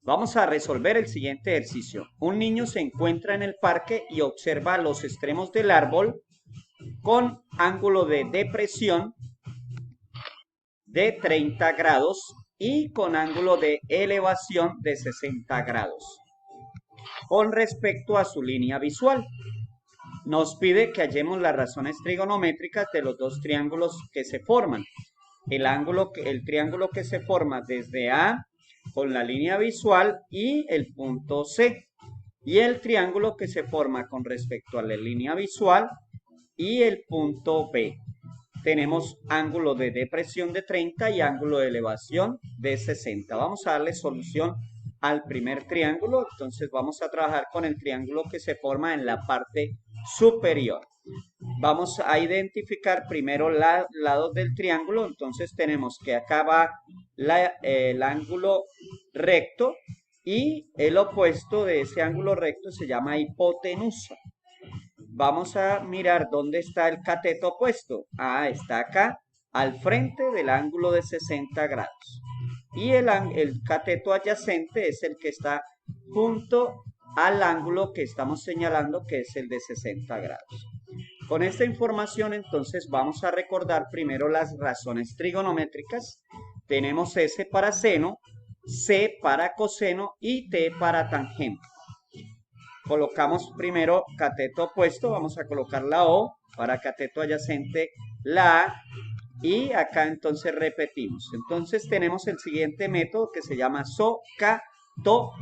Vamos a resolver el siguiente ejercicio. Un niño se encuentra en el parque y observa los extremos del árbol con ángulo de depresión de 30 grados y con ángulo de elevación de 60 grados con respecto a su línea visual. Nos pide que hallemos las razones trigonométricas de los dos triángulos que se forman. El triángulo que se forma desde A con la línea visual y el punto C. Y el triángulo que se forma con respecto a la línea visual y el punto B. Tenemos ángulo de depresión de 30 y ángulo de elevación de 60. Vamos a darle solución al primer triángulo. Entonces vamos a trabajar con el triángulo que se forma en la parte superior. Vamos a identificar primero los lados del triángulo. Entonces tenemos que acá va el ángulo recto y el opuesto de ese ángulo recto se llama hipotenusa. Vamos a mirar dónde está el cateto opuesto. Ah, está acá, al frente del ángulo de 60 grados. Y el cateto adyacente es el que está junto al ángulo que estamos señalando, que es el de 60 grados. Con esta información, entonces, vamos a recordar primero las razones trigonométricas. Tenemos S para seno, C para coseno y T para tangente. Colocamos primero cateto opuesto, vamos a colocar la O, para cateto adyacente la A, y acá entonces repetimos. Entonces tenemos el siguiente método que se llama SOHCAHTOA.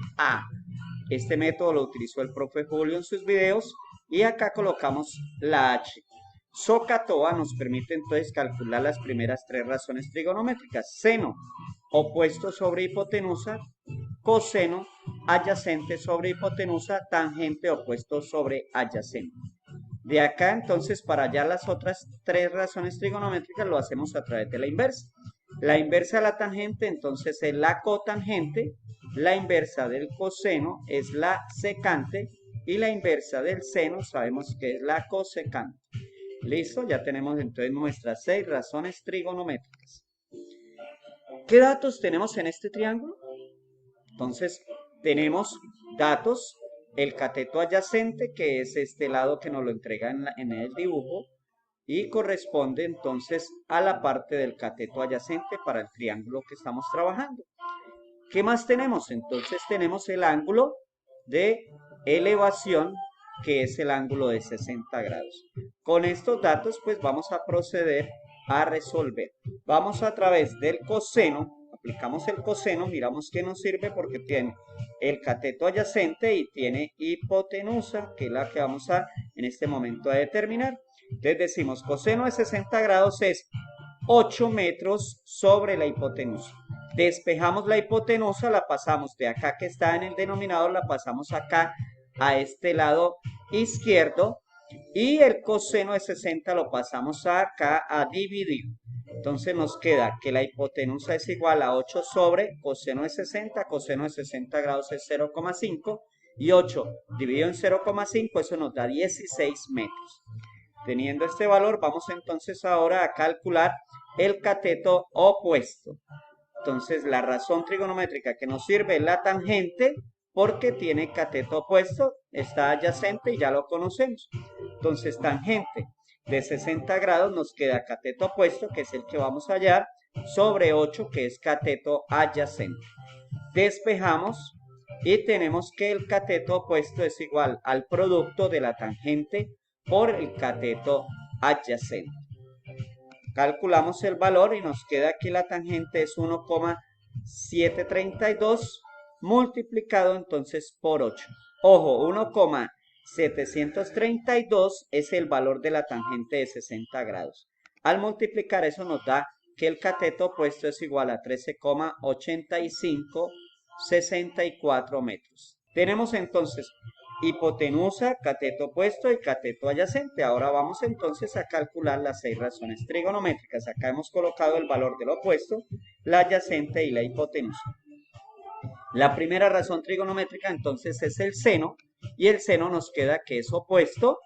Este método lo utilizó el profe Julio en sus videos y acá colocamos la H. SOHCAHTOA nos permite entonces calcular las primeras tres razones trigonométricas. Seno opuesto sobre hipotenusa, coseno adyacente sobre hipotenusa, tangente opuesto sobre adyacente. De acá entonces para hallar las otras tres razones trigonométricas lo hacemos a través de la inversa. La inversa de la tangente entonces es la cotangente, la inversa del coseno es la secante y la inversa del seno sabemos que es la cosecante. Listo, ya tenemos entonces nuestras 6 razones trigonométricas. ¿Qué datos tenemos en este triángulo? Entonces, tenemos datos, el cateto adyacente, que es este lado que nos lo entrega en el dibujo, y corresponde entonces a la parte del cateto adyacente para el triángulo que estamos trabajando. ¿Qué más tenemos? Entonces tenemos el ángulo de elevación, que es el ángulo de 60 grados. Con estos datos, pues vamos a proceder a resolver. Vamos a través del coseno, aplicamos el coseno, miramos que nos sirve porque tiene el cateto adyacente y tiene hipotenusa, que es la que vamos a en este momento a determinar. Entonces decimos coseno de 60 grados es 8 metros sobre la hipotenusa. Despejamos la hipotenusa, la pasamos de acá que está en el denominador, la pasamos acá a este lado izquierdo y el coseno de 60 lo pasamos acá a dividir. Entonces nos queda que la hipotenusa es igual a 8 sobre coseno de 60 grados es 0,5 y 8 dividido en 0,5, eso nos da 16 metros. Teniendo este valor, vamos entonces ahora a calcular el cateto opuesto. Entonces, la razón trigonométrica que nos sirve es la tangente, porque tiene cateto opuesto, está adyacente y ya lo conocemos. Entonces, tangente de 60 grados nos queda cateto opuesto, que es el que vamos a hallar, sobre 8, que es cateto adyacente. Despejamos y tenemos que el cateto opuesto es igual al producto de la tangente por el cateto adyacente. Calculamos el valor y nos queda que la tangente es 1,732 multiplicado entonces por 8. Ojo, 1,732 es el valor de la tangente de 60 grados. Al multiplicar eso nos da que el cateto opuesto es igual a 13,8564 metros. Tenemos entonces hipotenusa, cateto opuesto y cateto adyacente. Ahora vamos entonces a calcular las 6 razones trigonométricas. Acá hemos colocado el valor del opuesto, la adyacente y la hipotenusa. La primera razón trigonométrica entonces es el seno, y el seno nos queda que es opuesto,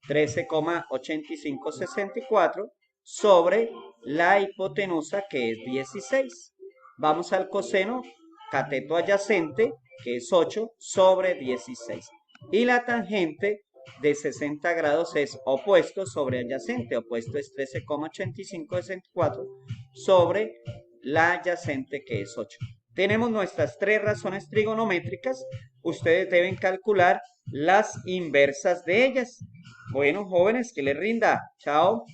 13,8564, sobre la hipotenusa, que es 16. Vamos al coseno. cateto adyacente, que es 8, sobre 16. Y la tangente de 60 grados es opuesto sobre adyacente. Opuesto es 13,8564 sobre la adyacente, que es 8. Tenemos nuestras tres razones trigonométricas. Ustedes deben calcular las inversas de ellas. Bueno, jóvenes, que les rinda. Chao.